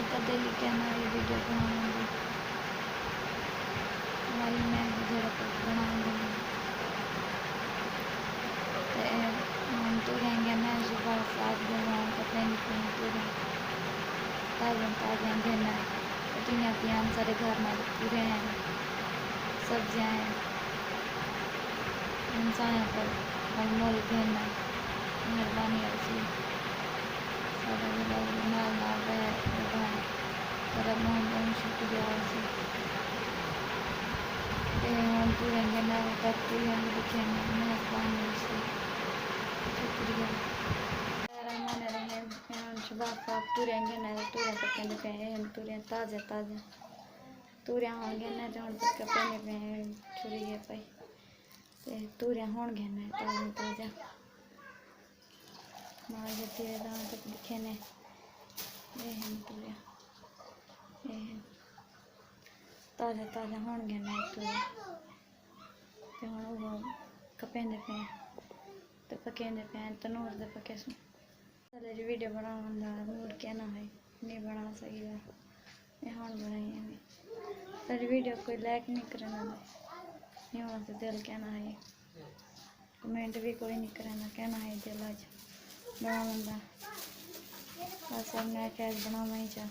का दिल ही कहना ये वीडियो बनाऊँगी वाली मैं जरा कुछ बनाऊँगी हम तो रहेंगे मैं सुबह 7 बजे कपड़े निकले पूरे ताज़ा देना पतियाँ पियान सारे घर में पूरे हैं सब्जियाँ हैं इंसान पर मोल देना मेहरबानी ऐसी सारा लोग नाल नाल रहे तेरा बहुत बहुत शुक्रिया ऐसी हम तो रहेंगे ना तब तो हम लिखेंगे मेहरबानी ऐसी शुक्रिया सुबह आप तुरेंगे ना तुरें पकने पे हम तुरें ताज़ा ताज़ा तुरें होंगे ना तो हम तक पकने पे छुरी है पाई ते तुरें होंगे ना ताज़ा ताज़ा मार जाती है दांत तक दिखे ने ये हम तुरें ये ताज़ा ताज़ा होंगे ना तुरें ते हम वो कपेंदे पे तो पकेंदे पे तनूर दे पके सु चले जी वीडियो बनाऊंगा मूड क्या ना है नहीं बना सकी ये हाँ बनाई है सारी वीडियो कोई लाइक नहीं करना नहीं होना से दिल कहना है कमेंट भी कोई नहीं करना कहना है दिल आज बनाऊंगा बस अब मैं क्या बनाऊंगा ही चाह